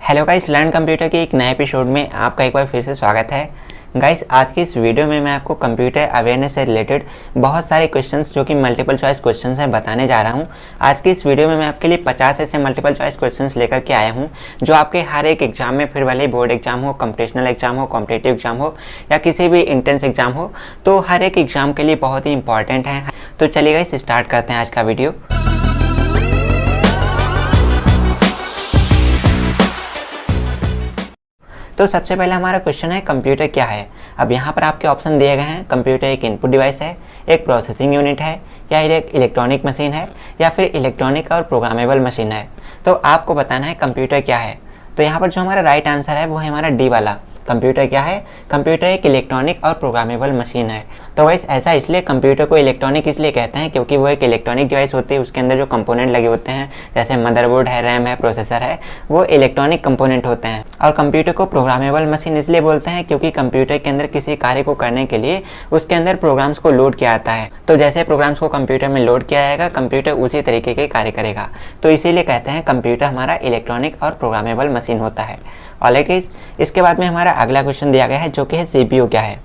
Hello guys, learn computer के एक नए एपिसोड में आपका एक बार फिर से स्वागत है। गाइस, आज की इस वीडियो में मैं आपको कंप्यूटर अवेयरनेस से रिलेटेड बहुत सारे क्वेश्चंस जो कि मल्टीपल चॉइस क्वेश्चंस हैं बताने जा रहा हूं। आज की इस वीडियो में मैं आपके लिए 50 ऐसे मल्टीपल चॉइस क्वेश्चंस लेकर के आया हूं जो आपके हर एक एग्जाम में, फिर भले बोर्ड एग्जाम हो, कॉम्पिटिशनल एग्जाम हो, कॉम्पिटिटिव एग्जाम हो या किसी भी इंट्रेंस एग्जाम हो, तो हर एक एग्जाम के लिए बहुत ही इंपॉर्टेंट है। तो चलिए गाइस, स्टार्ट करते हैं आज का वीडियो। तो सबसे पहले हमारा क्वेश्चन है कंप्यूटर क्या है। अब यहाँ पर आपके ऑप्शन दिए गए हैं। कंप्यूटर एक इनपुट डिवाइस है, एक प्रोसेसिंग यूनिट है, या एक इलेक्ट्रॉनिक मशीन है, या फिर इलेक्ट्रॉनिक और प्रोग्रामेबल मशीन है। तो आपको बताना है कंप्यूटर क्या है। तो यहाँ पर जो हमारा राइट आंसर है वो है हमारा डी वाला। कंप्यूटर क्या है? कंप्यूटर एक इलेक्ट्रॉनिक और प्रोग्रामेबल मशीन है। तो वैसे ऐसा इसलिए कंप्यूटर को इलेक्ट्रॉनिक इसलिए कहते हैं क्योंकि वो एक इलेक्ट्रॉनिक डिवाइस होती है। उसके अंदर जो कंपोनेंट लगे होते हैं, जैसे मदरबोर्ड है, रैम है, प्रोसेसर है, वो इलेक्ट्रॉनिक कंपोनेंट होते हैं। और कंप्यूटर को प्रोग्रामेबल मशीन इसलिए बोलते हैं क्योंकि कंप्यूटर के अंदर किसी कार्य को करने के लिए उसके अंदर प्रोग्राम्स को लोड किया जाता है। तो जैसे प्रोग्राम्स को कंप्यूटर में लोड किया जाएगा, कंप्यूटर उसी तरीके के कार्य करेगा। तो इसीलिए कहते हैं कंप्यूटर हमारा इलेक्ट्रॉनिक और प्रोग्रामेबल मशीन होता है। ऑलराइट गाइस, इसके बाद में हमारा अगला क्वेश्चन दिया गया है जो कि है सीपीयू क्या है।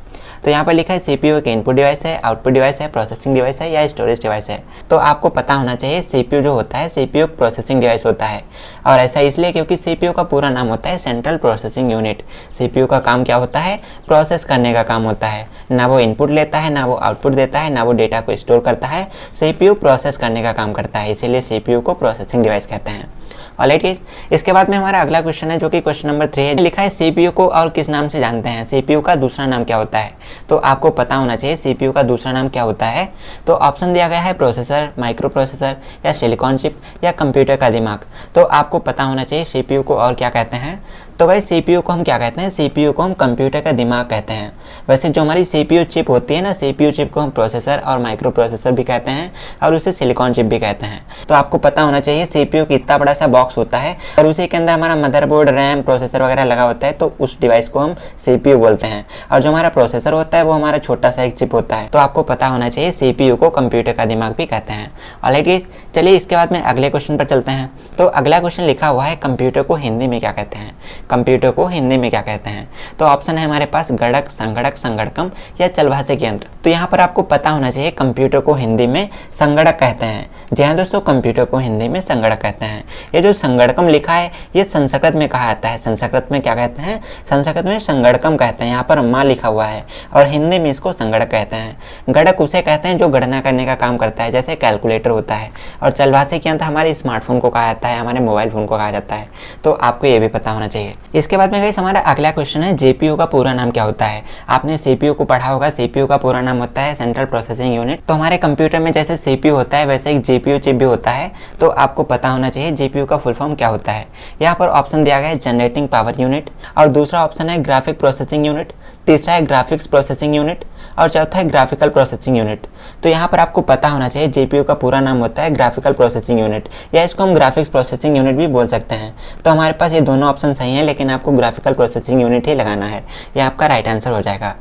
तो यहाँ पर लिखा है सीपीयू एक इनपुट डिवाइस है, आउटपुट डिवाइस है, प्रोसेसिंग डिवाइस है या स्टोरेज डिवाइस है। तो आपको पता होना चाहिए सीपीयू जो होता है, सीपीयू प्रोसेसिंग डिवाइस होता है। और ऐसा इसलिए क्योंकि सीपीयू का पूरा नाम होता है सेंट्रल प्रोसेसिंग यूनिट। सीपीयू का काम क्या होता है? प्रोसेस करने का काम होता है। ना वो इनपुट लेता है, ना वो आउटपुट देता है, ना वो डेटा को स्टोर करता है। सीपीयू प्रोसेस करने का काम करता है, इसीलिए सीपीयू को प्रोसेसिंग डिवाइस कहते हैं। ऑलराइट गाइस, इसके बाद में हमारा अगला क्वेश्चन है जो कि क्वेश्चन नंबर 3 है। लिखा है सीपीयू को और किस नाम से जानते हैं? सीपीयू का दूसरा नाम क्या होता है? तो आपको पता होना चाहिए सीपीयू का दूसरा नाम क्या होता है। तो ऑप्शन दिया गया है प्रोसेसर, माइक्रो प्रोसेसर या सिलिकॉन चिप या कंप्यूटर का दिमाग। तो आपको पता होना चाहिए सीपीयू को और क्या कहते हैं। तो भाई सीपीयू को हम क्या कहते हैं? सीपीयू को हम कंप्यूटर का दिमाग कहते हैं। वैसे जो हमारी सीपीयू चिप होती है ना, सीपीयू चिप को हम प्रोसेसर और माइक्रो प्रोसेसर भी कहते हैं और उसे सिलिकॉन चिप भी कहते हैं। तो आपको पता होना चाहिए सीपीयू की इतना बड़ा सा बॉक्स होता है और उसी के अंदर हमारा मदरबोर्ड, रैम, प्रोसेसर वगैरह लगा होता है, तो उस डिवाइस को हम सीपीयू बोलते हैं। और जो हमारा प्रोसेसर होता है वो हमारा छोटा सा एक चिप होता है। तो आपको पता होना चाहिए सीपीयू को कंप्यूटर का दिमाग भी कहते हैं। ऑलराइट गाइस, चलिए इसके बाद में अगले क्वेश्चन पर चलते हैं। तो अगला क्वेश्चन लिखा हुआ है कंप्यूटर को हिंदी में क्या कहते हैं? कंप्यूटर को हिंदी में क्या कहते हैं? तो ऑप्शन है हमारे पास गणक, संगणक, संगणकम या चलभाषिक यंत्र। तो यहाँ पर आपको पता होना चाहिए कंप्यूटर को हिंदी में संगणक कहते हैं। जी हाँ दोस्तों, कंप्यूटर को हिंदी में संगणक कहते हैं। ये जो संगणकम लिखा है ये संस्कृत में कहा जाता है। संस्कृत में क्या कहते हैं? संस्कृत में संगणकम कहते हैं। यहाँ पर माँ लिखा हुआ है और हिंदी में इसको संगणक कहते हैं। गणक उसे कहते हैं जो गणना करने का काम करता है, जैसे कैलकुलेटर होता है। और चलभाषिक यंत्र हमारे स्मार्टफोन को कहा जाता है, हमारे मोबाइल फोन को कहा जाता है। तो आपको ये भी पता होना चाहिए। इसके बाद में गाइस हमारा अगला क्वेश्चन है जेपीयू का पूरा नाम क्या होता है? आपने सीपीयू को पढ़ा होगा। सीपीयू का पूरा नाम होता है सेंट्रल प्रोसेसिंग यूनिट। तो हमारे कंप्यूटर में जैसे सीपीयू होता है वैसे एक जेपीयू चिप भी होता है। तो आपको पता होना चाहिए जेपीयू का फुल फॉर्म क्या होता है। यहाँ पर ऑप्शन दिया गया है जनरेटिंग पावर यूनिट, और दूसरा ऑप्शन है ग्राफिक प्रोसेसिंग यूनिट, तीसरा है ग्राफिक्स प्रोसेसिंग यूनिट और चौथा है ग्राफिकल प्रोसेसिंग यूनिट। तो यहाँ पर आपको पता होना चाहिए जेपीयू का पूरा नाम होता है ग्राफिकल प्रोसेसिंग यूनिट, या इसको हम ग्राफिक्स प्रोसेसिंग यूनिट भी बोल सकते हैं। तो हमारे पास ये दोनों ऑप्शन सही हैं, लेकिन आपको ग्राफिकल प्रोसेसिंग यूनिट ही लगाना है। यह आपका राइट आंसर हो जाएगा।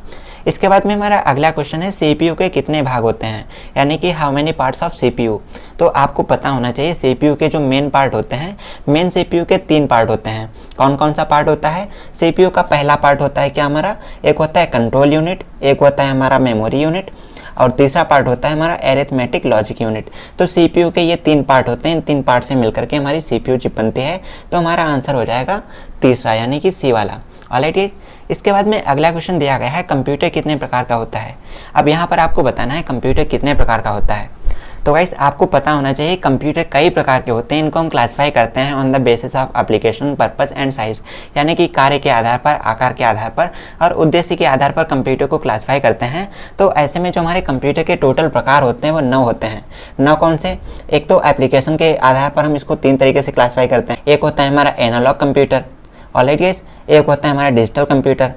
इसके बाद में हमारा अगला क्वेश्चन है सीपीयू के कितने भाग होते हैं, यानी कि how many parts of CPU. तो आपको पता होना चाहिए सीपीयू के जो मेन पार्ट होते हैं, मेन सीपीयू के 3 पार्ट होते हैं। कौन कौन सा पार्ट होता है? सीपीयू का पहला पार्ट होता है क्या हमारा? एक होता है कंट्रोल यूनिट, एक होता है हमारा मेमोरी यूनिट, और तीसरा पार्ट होता है हमारा अरिथमेटिक लॉजिक यूनिट। तो सीपीयू के ये 3 पार्ट होते हैं। इन 3 पार्ट से मिलकर के हमारी सीपीयू चिप बनती है। तो हमारा आंसर हो जाएगा तीसरा, यानी कि सी वाला। ऑलराइट गाइस, इसके बाद में अगला क्वेश्चन दिया गया है कंप्यूटर कितने प्रकार का होता है। अब यहाँ पर आपको बताना है कंप्यूटर कितने प्रकार का होता है। तो गाइस आपको पता होना चाहिए कंप्यूटर कई प्रकार के होते हैं। इनको हम क्लासिफाई करते हैं on the basis of application, purpose and size, यानी कि कार्य के आधार पर, आकार के आधार पर और उद्देश्य के आधार पर कंप्यूटर को क्लासिफाई करते हैं। तो ऐसे में जो हमारे कंप्यूटर के टोटल प्रकार होते हैं वो 9 होते हैं। 9 कौन से? एक तो एप्लीकेशन के आधार पर हम इसको 3 तरीके से क्लासिफाई करते हैं। एक होता है हमारा एनालॉग कंप्यूटर, ऑलराइट गाइस, एक होता है हमारा डिजिटल कंप्यूटर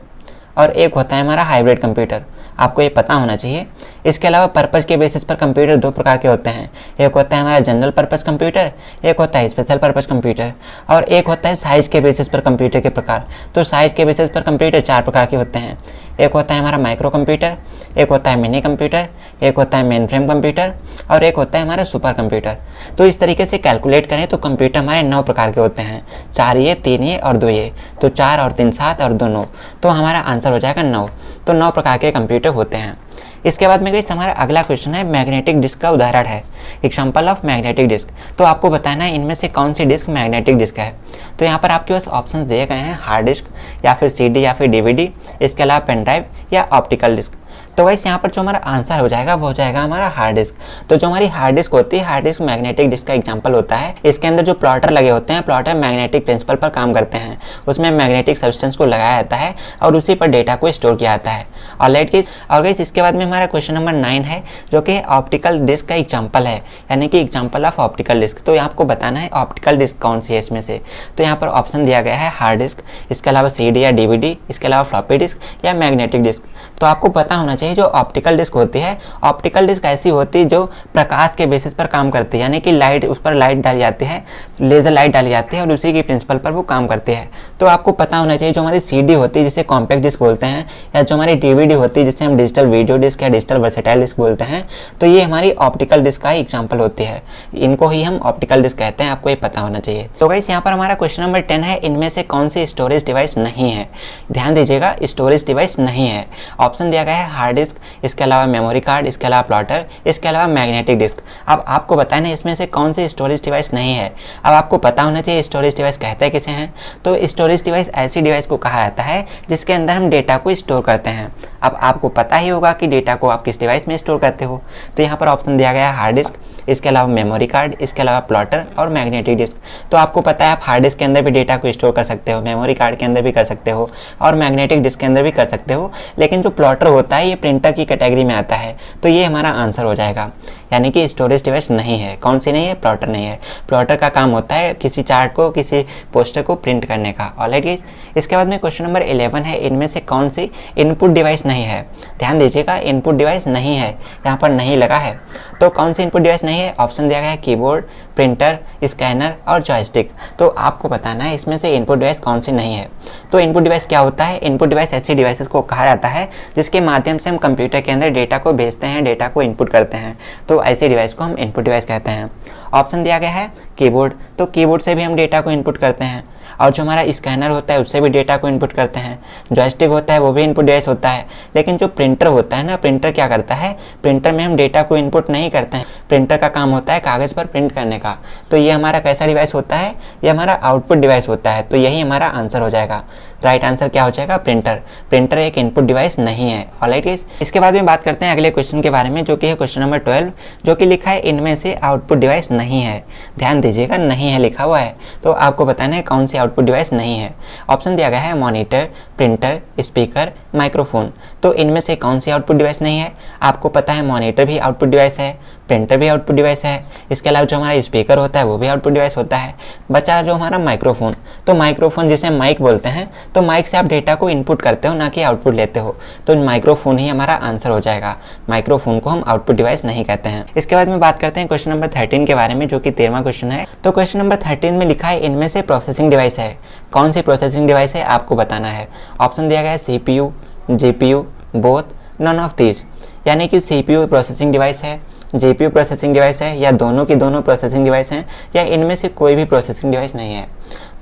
और एक होता है हमारा हाइब्रिड कंप्यूटर। आपको ये पता होना चाहिए इसके अलावा पर्पज़ के बेसिस पर कंप्यूटर दो प्रकार के होते हैं, एक होता है हमारा जनरल पर्पज़ कंप्यूटर, एक होता है स्पेशल पर्पज़ कंप्यूटर, और एक होता है साइज़ के बेसिस पर कंप्यूटर के प्रकार। तो साइज़ के बेसिस पर कंप्यूटर चार प्रकार के होते हैं, एक होता है हमारा माइक्रो कंप्यूटर, एक होता है मिनी कंप्यूटर, एक होता है मेन फ्रेम कंप्यूटर, और एक होता है हमारा सुपर कंप्यूटर। तो इस तरीके से कैलकुलेट करें तो कंप्यूटर हमारे 9 प्रकार के होते हैं, 4 ये, 3 ये और 2 ये। तो 4 और 3 7 और 2 9, तो हमारा आंसर हो जाएगा 9। तो 9 प्रकार के कंप्यूटर होते हैं। इसके बाद में गाइस हमारा अगला क्वेश्चन है मैग्नेटिक डिस्क का उदाहरण है, एग्जाम्पल ऑफ मैग्नेटिक डिस्क। तो आपको बताना है इनमें से कौन सी डिस्क मैग्नेटिक डिस्क है। तो यहाँ पर आपके पास ऑप्शन दिए गए हैं, हार्ड डिस्क या फिर CD या फिर DVD, इसके अलावा पेन ड्राइव या ऑप्टिकल डिस्क। तो गाइस यहाँ पर जो हमारा आंसर हो जाएगा वो हो जाएगा हमारा हार्ड डिस्क। तो जो हमारी हार्ड डिस्क होती है, हार्ड डिस्क मैग्नेटिक डिस्क का एग्जांपल होता है। इसके अंदर जो प्लॉटर लगे होते हैं, प्लॉटर मैग्नेटिक प्रिंसिपल पर काम करते हैं, उसमें मैग्नेटिक सब्सटेंस को लगाया जाता है और उसी पर डेटा को स्टोर किया जाता है। और गाइस इसके बाद में हमारा क्वेश्चन नंबर 9 है, जो कि ऑप्टिकल डिस्क का एग्जाम्पल है, यानी कि एग्जाम्पल ऑफ ऑप्टिकल डिस्क। तो आपको बताना है ऑप्टिकल डिस्क कौन सी है इसमें से। तो यहाँ पर ऑप्शन दिया गया है हार्ड डिस्क, इसके अलावा CD या DVD, इसके अलावा फ्लॉपी डिस्क या मैग्नेटिक डिस्क। तो आपको पता होना चाहिए जो ऑप्टिकल डिस्क होती है, ऑप्टिकल डिस्क ऐसी होती है जो प्रकाश के बेसिस पर काम करती है, यानी कि लाइट, उस पर लाइट डाली जाती है, लेजर लाइट डाली जाती है और उसी की प्रिंसिपल पर वो काम करती है। तो आपको पता होना चाहिए जो हमारी CD होती है जिसे कॉम्पैक्ट डिस्क बोलते हैं, या जो हमारी DVD होती है जिसे हम डिजिटल वीडियो डिस्क या डिजिटल वर्सेटाइल डिस्क बोलते हैं, तो ये हमारी ऑप्टिकल डिस्क का एग्जाम्पल होती है। इनको ही हम ऑप्टिकल डिस्क कहते हैं, आपको ये पता होना चाहिए। तो गाइस यहाँ पर हमारा क्वेश्चन नंबर 10 है, इनमें से कौन सी स्टोरेज डिवाइस नहीं है। ध्यान दीजिएगा, स्टोरेज डिवाइस नहीं है। ऑप्शन दिया गया है हार्ड डिस्क, इसके अलावा मेमोरी कार्ड, इसके अलावा प्लॉटर, इसके अलावा मैग्नेटिक डिस्क। अब आपको बताना है इसमें से कौन सी स्टोरेज डिवाइस नहीं है। अब आपको पता होना चाहिए स्टोरेज डिवाइस कहते हैं किसे हैं। तो स्टोरेज डिवाइस ऐसी डिवाइस को कहा जाता है जिसके अंदर हम डेटा को स्टोर करते हैं। अब आपको पता ही होगा कि डेटा को आप किस डिवाइस में स्टोर करते हो। तो यहाँ पर ऑप्शन दिया गया है हार्ड डिस्क, इसके अलावा मेमोरी कार्ड, इसके अलावा प्लॉटर और मैग्नेटिक डिस्क। तो आपको पता है आप हार्ड डिस्क के अंदर भी डेटा को स्टोर कर सकते हो, मेमोरी कार्ड के अंदर भी कर सकते हो और मैग्नेटिक डिस्क के अंदर भी कर सकते हो। लेकिन जो प्लॉटर होता है ये प्रिंटर की कैटेगरी में आता है, तो ये हमारा आंसर हो जाएगा। यानी कि स्टोरेज डिवाइस नहीं है। कौन सी नहीं है? प्लॉटर नहीं है। प्लॉटर का काम होता है किसी चार्ट को, किसी पोस्टर को प्रिंट करने का। ऑलराइट गाइस, इसके बाद में क्वेश्चन नंबर 11 है, इनमें से कौन सी इनपुट डिवाइस नहीं है। ध्यान दीजिएगा, इनपुट डिवाइस नहीं है, यहाँ पर नहीं लगा है। तो कौन सी इनपुट डिवाइस नहीं है? ऑप्शन दिया गया है कीबोर्ड, प्रिंटर, स्कैनर और जॉयस्टिक। तो आपको बताना है इसमें से इनपुट डिवाइस कौन सी नहीं है। तो इनपुट डिवाइस क्या होता है? इनपुट डिवाइस ऐसी डिवाइसेस को कहा जाता है जिसके माध्यम से हम कंप्यूटर के अंदर डेटा को भेजते हैं, डेटा को इनपुट करते हैं। तो ऐसी डिवाइस को हम इनपुट डिवाइस कहते हैं। ऑप्शन दिया गया है कीबोर्ड, तो कीबोर्ड से भी हम डेटा को इनपुट करते हैं। और जो हमारा स्कैनर होता है उससे भी डेटा को इनपुट करते हैं। जॉयस्टिक होता है वो भी इनपुट डिवाइस होता है। लेकिन जो प्रिंटर होता है ना, प्रिंटर क्या करता है? प्रिंटर में हम डेटा को इनपुट नहीं करते हैं। प्रिंटर का काम होता है कागज़ पर प्रिंट करने का। तो ये हमारा कैसा डिवाइस होता है? ये हमारा आउटपुट डिवाइस होता है। तो यही हमारा आंसर हो जाएगा। राइट आंसर क्या हो जाएगा? प्रिंटर। प्रिंटर एक इनपुट डिवाइस नहीं है। ऑलराइट गाइस, इसके बाद में बात करते हैं अगले क्वेश्चन के बारे में, जो कि है क्वेश्चन नंबर 12, जो कि लिखा है इनमें से आउटपुट डिवाइस नहीं है। ध्यान दीजिएगा, नहीं है लिखा हुआ है। तो आपको बताना है कौन सी आउटपुट डिवाइस नहीं है। ऑप्शन दिया गया है मॉनिटर, प्रिंटर, स्पीकर, माइक्रोफोन। तो इनमें से कौन सी आउटपुट डिवाइस नहीं है? आपको पता है मॉनिटर भी आउटपुट डिवाइस है, प्रिंटर भी आउटपुट डिवाइस है, इसके अलावा जो हमारा स्पीकर होता है वो भी आउटपुट डिवाइस होता है। बचा जो हमारा माइक्रोफोन। तो माइक्रोफोन जिसे माइक बोलते हैं, तो माइक से आप डेटा को इनपुट करते हो, ना कि आउटपुट लेते हो। तो माइक्रोफोन ही हमारा आंसर हो जाएगा। माइक्रोफोन को हम आउटपुट डिवाइस नहीं कहते हैं। इसके बाद में बात करते हैं क्वेश्चन नंबर 13 के बारे में, जो कि 13वां क्वेश्चन है। तो क्वेश्चन नंबर 13 में लिखा है इनमें से प्रोसेसिंग डिवाइस है। कौन सी प्रोसेसिंग डिवाइस है आपको बताना है। ऑप्शन दिया गया है CPU, GPU, both, none of these. यानी कि CPU प्रोसेसिंग डिवाइस है, GPU प्रोसेसिंग डिवाइस है, या दोनों की दोनों प्रोसेसिंग डिवाइस हैं, या इनमें से कोई भी प्रोसेसिंग डिवाइस नहीं है।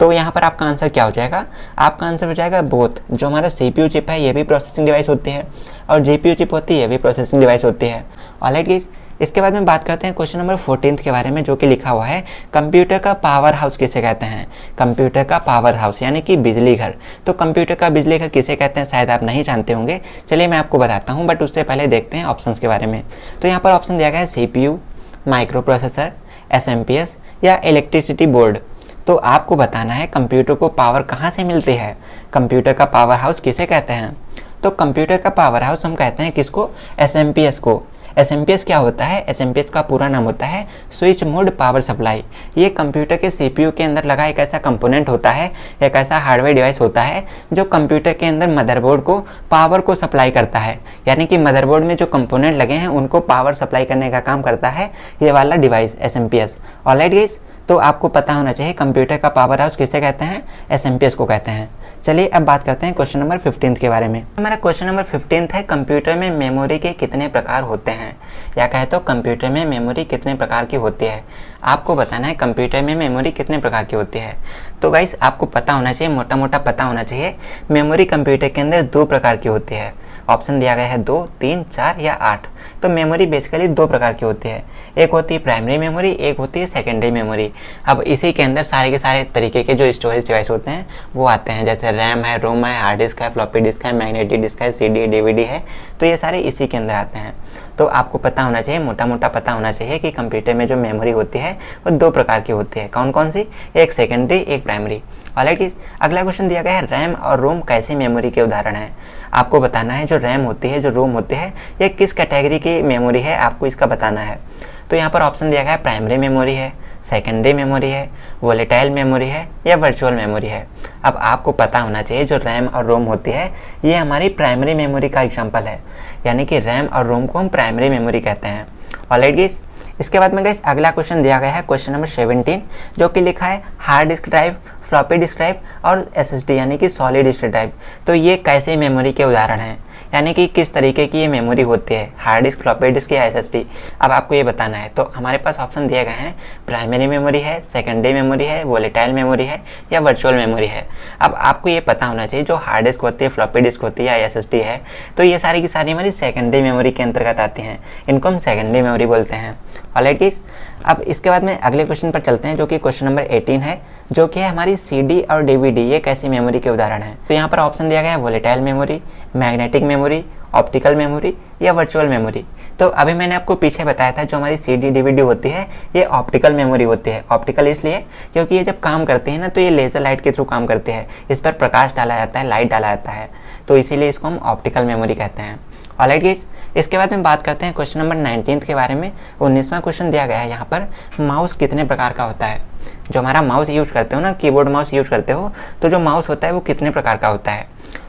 तो यहाँ पर आपका आंसर क्या हो जाएगा? आपका आंसर हो जाएगा बोथ। जो हमारा CPU चिप है ये भी प्रोसेसिंग डिवाइस होती है, और GPU चिप होती है ये भी प्रोसेसिंग डिवाइस होती है। ऑलराइट गाइस, इसके बाद में बात करते हैं क्वेश्चन नंबर 14 के बारे में, जो कि लिखा हुआ है कंप्यूटर का पावर हाउस किसे कहते हैं। कंप्यूटर का पावर हाउस यानी कि बिजली घर। तो कंप्यूटर का बिजली घर किसे कहते हैं शायद आप नहीं जानते होंगे। चलिए मैं आपको बताता हूँ, बट उससे पहले देखते हैं ऑप्शंस के बारे में। तो यहाँ पर ऑप्शन दिया गया है CPU, माइक्रो प्रोसेसर, SMPS या इलेक्ट्रिसिटी बोर्ड। तो आपको बताना है कंप्यूटर को पावर कहाँ से मिलती है, कंप्यूटर का पावर हाउस किसे कहते हैं। तो कंप्यूटर का पावर हाउस हम कहते हैं किसको? SMPS को। SMPS क्या होता है? SMPS का पूरा नाम होता है स्विच मोड पावर सप्लाई। ये कंप्यूटर के CPU के अंदर लगा एक ऐसा कंपोनेंट होता है, एक ऐसा हार्डवेयर डिवाइस होता है जो कंप्यूटर के अंदर मदरबोर्ड को पावर को सप्लाई करता है। यानी कि मदरबोर्ड में जो कंपोनेंट लगे हैं उनको पावर सप्लाई करने का काम करता है ये वाला डिवाइस SMPS। ऑलराइट गाइस, तो आपको पता होना चाहिए कंप्यूटर का पावर हाउस किसे कहते हैं? SMPS को कहते हैं। चलिए अब बात करते हैं क्वेश्चन नंबर 15 के बारे में। हमारा क्वेश्चन नंबर 15 है कंप्यूटर में मेमोरी के कितने प्रकार होते हैं, या कहे तो कंप्यूटर में मेमोरी कितने प्रकार की होती है। आपको बताना है कंप्यूटर में मेमोरी कितने प्रकार की होती है। तो गाइस आपको पता होना चाहिए, मोटा मोटा पता होना चाहिए, मेमोरी कंप्यूटर के अंदर 2 प्रकार की होती है। ऑप्शन दिया गया है 2, 3, 4 या 8। तो मेमोरी बेसिकली 2 प्रकार की होती है, एक होती है प्राइमरी मेमोरी, एक होती है सेकेंडरी मेमोरी। अब इसी के अंदर सारे के सारे तरीके के जो स्टोरेज डिवाइस होते हैं वो आते हैं, जैसे रैम है, रोम है, हार्ड डिस्क है, फ्लॉपी डिस्क है, मैग्नेटिक डिस्क है, CD DVD है। तो ये सारे इसी के अंदर आते हैं। तो आपको पता होना चाहिए, मोटा मोटा पता होना चाहिए कि कंप्यूटर में जो मेमोरी होती है वो 2 प्रकार की होती है। कौन कौन सी? एक सेकेंडरी, एक प्राइमरी। ऑलराइट, अगला क्वेश्चन दिया गया है रैम और रोम कैसे मेमोरी के उदाहरण हैं। आपको बताना है जो रैम होती है, जो रोम होते हैं, ये किस कैटेगरी की मेमोरी है, आपको इसका बताना है। तो यहाँ पर ऑप्शन दिया गया है प्राइमरी मेमोरी है, सेकेंडरी मेमोरी है, वोलेटाइल मेमोरी है या वर्चुअल मेमोरी है। अब आपको पता होना चाहिए जो रैम और रोम होती है ये हमारी प्राइमरी मेमोरी का एग्जांपल है, यानी कि रैम और रोम को हम प्राइमरी मेमोरी कहते हैं। ऑलराइट गाइस, इसके बाद में गाइस अगला क्वेश्चन दिया गया है क्वेश्चन नंबर 17, जो कि लिखा है hard disk drive, floppy disk drive और SSD यानी कि सॉलिड स्टेट ड्राइव। तो ये कैसे मेमोरी के उदाहरण हैं, यानी कि किस तरीके की ये मेमोरी होती है, हार्ड डिस्क, फ्लॉपी डिस्क या SSD। अब आपको ये बताना है। तो हमारे पास ऑप्शन दिए गए हैं प्राइमरी मेमोरी है, सेकेंडरी मेमोरी है, वोलेटाइल मेमोरी है या वर्चुअल मेमोरी है। अब आपको ये पता होना चाहिए जो हार्ड डिस्क होती है, फ्लॉपी डिस्क होती है या SSD है, तो ये सारी की सारी हमारी सेकेंडरी मेमोरी के अंतर्गत आती हैं। इनको हम सेकेंडरी मेमोरी बोलते हैं। ऑलराइट गाइस, अब इसके बाद में अगले क्वेश्चन पर चलते हैं, जो कि क्वेश्चन नंबर 18 है, जो कि है हमारी CD और DVD ये कैसी मेमोरी के उदाहरण हैं। तो यहाँ पर ऑप्शन दिया गया है volatile memory, magnetic memory, optical memory या वर्चुअल मेमोरी। तो अभी मैंने आपको पीछे बताया था जो हमारी CD DVD होती है ये ऑप्टिकल मेमोरी होती है। ऑप्टिकल इसलिए क्योंकि ये जब काम करती है ना तो ये लेज़र लाइट के थ्रू काम करती है, इस पर प्रकाश डाला जाता है, लाइट डाला जाता है, तो इसीलिए इसको हम ऑप्टिकल मेमोरी कहते हैं। ऑलराइट गाइस, इसके बाद में बात करते हैं क्वेश्चन नंबर 19 के बारे में। 19वां क्वेश्चन दिया गया है यहाँ पर माउस कितने प्रकार का होता है। जो हमारा माउस यूज करते हो ना, कीबोर्ड माउस यूज करते हो, तो जो माउस होता है वो कितने प्रकार का होता है।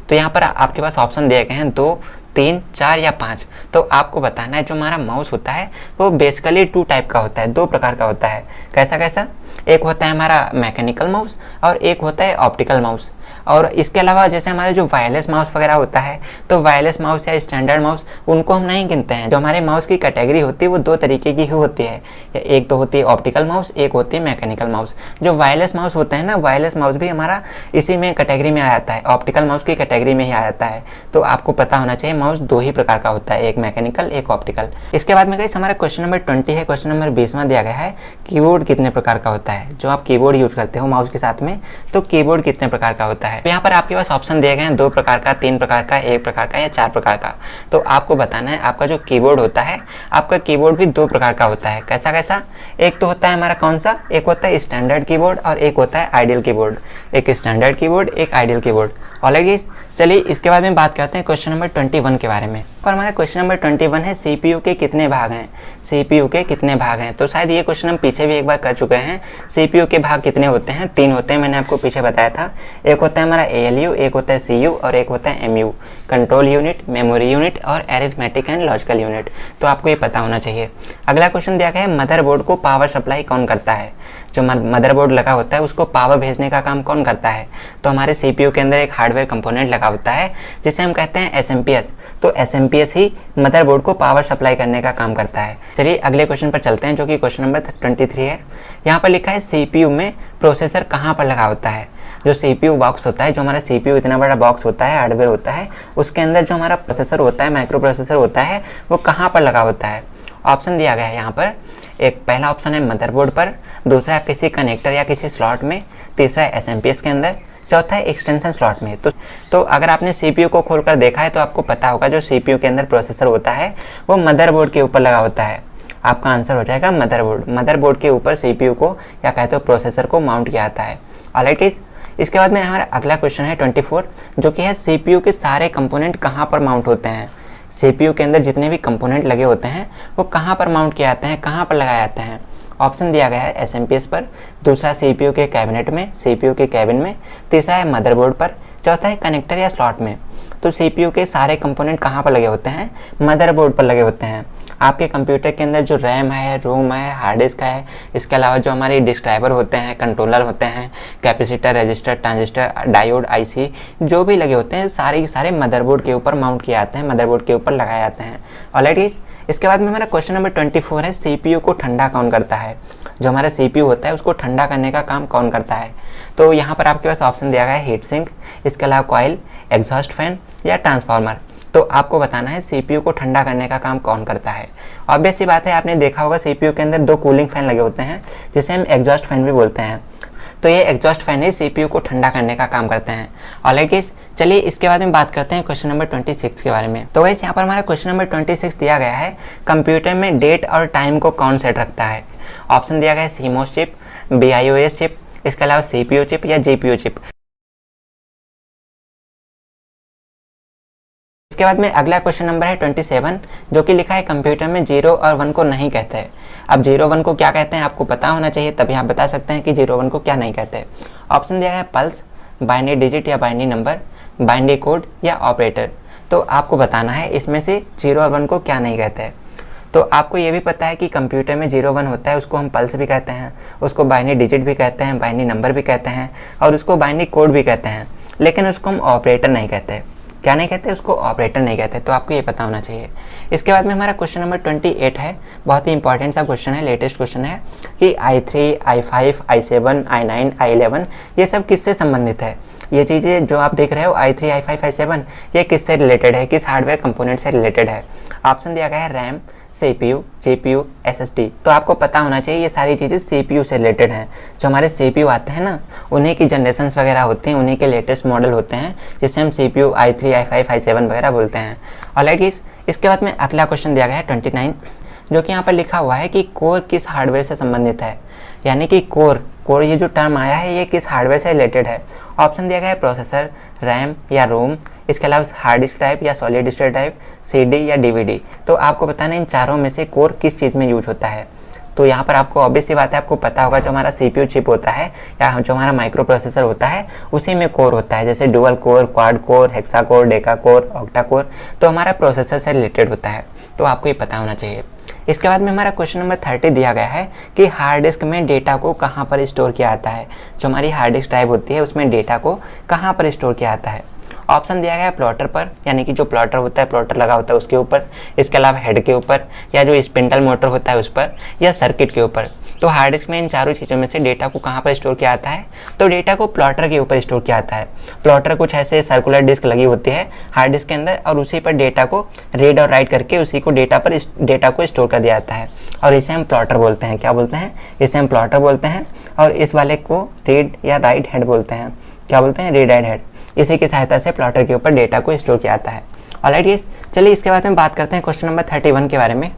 तो यहाँ पर आपके पास ऑप्शन दिए गए हैं 2, 3, 4 या 5। तो आपको बताना है जो हमारा माउस होता है वो बेसिकली 2 टाइप का होता है, 2 प्रकार का होता है। कैसा कैसा? एक होता है हमारा मैकेनिकल माउस और एक होता है ऑप्टिकल माउस। और इसके अलावा जैसे हमारे जो वायरलेस माउस वगैरह होता है, तो वायरलेस माउस या स्टैंडर्ड माउस उनको हम नहीं गिनते हैं। जो हमारे माउस की कैटेगरी होती है वो 2 तरीके की ही होती है, एक तो होती है ऑप्टिकल माउस, एक होती है मैकेनिकल माउस। जो वायरलेस माउस होते हैं ना, वायरलेस माउस भी हमारा इसी में कैटेगरी में आ जाता है, ऑप्टिकल माउस की कैटेगरी में ही आ जाता है। तो आपको पता होना चाहिए माउस 2 ही प्रकार का होता है, एक मैकेनिकल, एक ऑप्टिकल। इसके बाद में गाइस हमारा क्वेश्चन नंबर 20 है, क्वेश्चन नंबर 20वां दिया गया है कीबोर्ड कितने प्रकार का होता है। जो आप कीबोर्ड यूज करते हो माउस के साथ में, तो कीबोर्ड कितने प्रकार का होता है। यहाँ पर आपके पास ऑप्शन दिए गए हैं 2 प्रकार का, 3 प्रकार का, 1 प्रकार का या 4 प्रकार का। तो आपको बताना है आपका जो कीबोर्ड होता है, आपका कीबोर्ड भी 2 प्रकार का होता है। कैसा कैसा? एक तो होता है हमारा कौन सा, एक होता है स्टैंडर्ड कीबोर्ड और एक होता है आइडियल कीबोर्ड। एक स्टैंडर्ड कीबोर्ड, एक आइडियल कीबोर्ड। ऑलराइट, चलिए इसके बाद में बात करते हैं क्वेश्चन नंबर 21 के बारे में। और हमारा क्वेश्चन नंबर 21 है CPU के कितने भाग हैं। CPU के कितने भाग हैं? तो शायद ये क्वेश्चन हम पीछे भी एक बार कर चुके हैं। CPU के भाग कितने होते हैं? 3 होते हैं, मैंने आपको पीछे बताया था। एक होता है हमारा ALU, एक होता है CU और एक होता है MU, control unit, memory unit और अरिथमेटिक एंड लॉजिकल यूनिट। तो आपको ये पता होना चाहिए। अगला क्वेश्चन दिया गया है मदरबोर्ड को पावर सप्लाई कौन करता है। जो मदरबोर्ड लगा होता है उसको पावर भेजने का काम कौन करता है। तो हमारे CPU के अंदर एक हार्डवेयर कंपोनेंट लगा होता है जिसे हम कहते हैं SMPS। तो SMPS ही मदरबोर्ड को पावर सप्लाई करने का काम करता है। चलिए अगले क्वेश्चन पर चलते हैं, जो कि क्वेश्चन नंबर 23 है। यहाँ पर लिखा है CPU में प्रोसेसर कहाँ पर लगा होता है। जो CPU बॉक्स होता है, जो हमारा CPU इतना बड़ा बॉक्स होता है, हार्डवेयर होता है, उसके अंदर जो हमारा प्रोसेसर होता है, माइक्रो प्रोसेसर होता है, वो कहाँ पर लगा होता है। ऑप्शन दिया गया है यहाँ पर। एक पहला ऑप्शन है मदरबोर्ड पर, दूसरा किसी कनेक्टर या किसी स्लॉट में, तीसरा है SMPS के अंदर, चौथा है एक्सटेंशन स्लॉट में। तो अगर आपने CPU को खोलकर देखा है तो आपको पता होगा जो CPU के अंदर प्रोसेसर होता है वो मदरबोर्ड के ऊपर लगा होता है। आपका आंसर हो जाएगा मदरबोर्ड। मदरबोर्ड के ऊपर CPU को या कहते हो प्रोसेसर को माउंट किया जाता है। ऑलराइट गाइस, इसके बाद में हमारा अगला क्वेश्चन है 24, जो कि है CPU के सारे कंपोनेंट कहाँ पर माउंट होते हैं। CPU के अंदर जितने भी कंपोनेंट लगे होते हैं वो कहाँ पर माउंट किए जाते हैं, कहाँ पर लगाए जाते हैं। ऑप्शन दिया गया है SMPS पर, दूसरा CPU के कैबिनेट में, CPU के कैबिन में, तीसरा है मदरबोर्ड पर, चौथा है कनेक्टर या स्लॉट में। तो CPU के सारे कंपोनेंट कहाँ पर लगे होते हैं, मदरबोर्ड पर लगे होते हैं। आपके कंप्यूटर के अंदर जो रैम है, रोम है, हार्ड डिस्क है, इसके अलावा जो हमारे डिस्क्राइबर होते हैं, कंट्रोलर होते हैं, capacitor, register, transistor, diode, IC जो भी लगे होते हैं सारे के सारे मदरबोर्ड के ऊपर माउंट किए जाते हैं, मदरबोर्ड के ऊपर लगाए जाते हैं। ऑलराइट, इसके बाद में हमारा क्वेश्चन नंबर 24 है, CPU को ठंडा कौन करता है। जो हमारा CPU होता है उसको ठंडा करने का काम कौन करता है। तो यहाँ पर आपके पास ऑप्शन दिया गया है हीट सिंक, इसके अलावा कॉइल, एग्जॉस्ट फैन या ट्रांसफार्मर। तो आपको बताना है CPU को ठंडा करने का काम कौन करता है। ऑब्वियस सी बात है, आपने देखा होगा CPU के अंदर 2 कूलिंग फैन लगे होते हैं जिसे हम एग्जॉस्ट फैन भी बोलते हैं। तो ये एग्जॉस्ट फैन ही CPU को ठंडा करने का काम करते हैं। ऑलराइट गाइस, चलिए इसके बाद में बात करते हैं क्वेश्चन नंबर 26 के बारे में। तो गाइस यहाँ पर हमारा क्वेश्चन नंबर 26 दिया गया है, कंप्यूटर में डेट और टाइम को कौन सेट रखता है। ऑप्शन दिया गया है CMOS चिप, BIOS चिप, इसके अलावा CPU चिप या GPU चिप। इसके बाद में अगला क्वेश्चन नंबर है 27, जो कि लिखा है कंप्यूटर में 0 और 1 को नहीं कहते हैं। अब 0 1 को क्या कहते हैं आपको पता होना चाहिए, तभी आप बता सकते हैं कि 0 1 को क्या नहीं कहते। ऑप्शन दिया है पल्स, बाइनरी डिजिट या बाइनरी नंबर, बाइनरी कोड या ऑपरेटर। तो आपको बताना है इसमें से 0 और 1 को क्या नहीं कहते हैं। तो आपको ये भी पता है कि कंप्यूटर में 0 1 होता है, उसको हम पल्स भी कहते हैं, उसको बाइनरी डिजिट भी कहते हैं, बाइनरी नंबर भी कहते हैं और उसको बाइनरी कोड भी कहते हैं, लेकिन उसको हम ऑपरेटर नहीं कहते। क्या नहीं कहते, उसको ऑपरेटर नहीं कहते। तो आपको ये पता होना चाहिए। इसके बाद में हमारा क्वेश्चन नंबर 28 है, बहुत ही इंपॉर्टेंट सा क्वेश्चन है, लेटेस्ट क्वेश्चन है कि i3, i5, i7, i9, i11 ये सब किससे संबंधित है। ये चीज़ें जो आप देख रहे हो i3, i5, i7 ये किससे रिलेटेड है, किस हार्डवेयर कंपोनेंट से रिलेटेड है। ऑप्शन दिया गया है रैम, CPU, GPU, SSD। तो आपको पता होना चाहिए ये सारी चीज़ें CPU से रिलेटेड हैं। जो हमारे CPU आते हैं ना, उन्हीं की जनरेशन्स वगैरह होते हैं, उन्हीं के लेटेस्ट मॉडल होते हैं जिसे हम CPU, i3, i5, i7 वगैरह बोलते हैं। ऑलराइट गाइस, इसके बाद में अगला क्वेश्चन दिया गया है 29, जो कि यहाँ पर लिखा हुआ है कि कोर किस हार्डवेयर से संबंधित है। यानी कि कोर ये जो टर्म आया है ये किस हार्डवेयर से रिलेटेड है। ऑप्शन दिया गया है प्रोसेसर, रैम या रोम, इसके अलावा हार्ड डिस्क टाइप या सॉलिड स्टेट टाइप, CD या DVD। तो आपको बताना इन चारों में से कोर किस चीज़ में यूज होता है। तो यहाँ पर आपको ऑब्वियस सी बात है, आपको पता होगा जो हमारा CPU चिप होता है या जो हमारा माइक्रो प्रोसेसर होता है उसी में कोर होता है, जैसे dual core, quad core, hexa core, Deka core, octa core. तो हमारा प्रोसेसर से रिलेटेड होता है, तो आपको ये पता होना चाहिए। इसके बाद में हमारा क्वेश्चन नंबर 30 दिया गया है कि हार्ड डिस्क में डेटा को कहाँ पर स्टोर किया जाता है। जो हमारी हार्ड डिस्क ड्राइव होती है उसमें डेटा को कहाँ पर स्टोर किया जाता है। ऑप्शन दिया गया है प्लॉटर पर, यानी कि जो प्लॉटर होता है, प्लॉटर लगा होता है उसके ऊपर, इसके अलावा हेड के ऊपर, या जो स्पिंडल मोटर होता है उस पर, या सर्किट के ऊपर। तो हार्ड डिस्क में इन चारों चीज़ों में से डेटा को कहाँ पर स्टोर किया जाता है, तो डेटा को प्लॉटर के ऊपर स्टोर किया जाता है। प्लॉटर कुछ ऐसे सर्कुलर डिस्क लगी होती है हार्ड डिस्क के अंदर और उसी पर डेटा को रीड और राइट करके उसी को डेटा को स्टोर कर दिया जाता है और इसे हम प्लॉटर बोलते हैं। क्या बोलते हैं, इसे हम प्लॉटर बोलते हैं। और इस वाले को रीड या राइट हेड बोलते हैं। क्या बोलते हैं, रीड एंड हेड। इसी की सहायता से प्लॉटर के ऊपर डेटा को स्टोर किया जाता है। ऑलराइट गाइस, चलिए इसके बाद में बात करते हैं क्वेश्चन नंबर 31 के बारे में।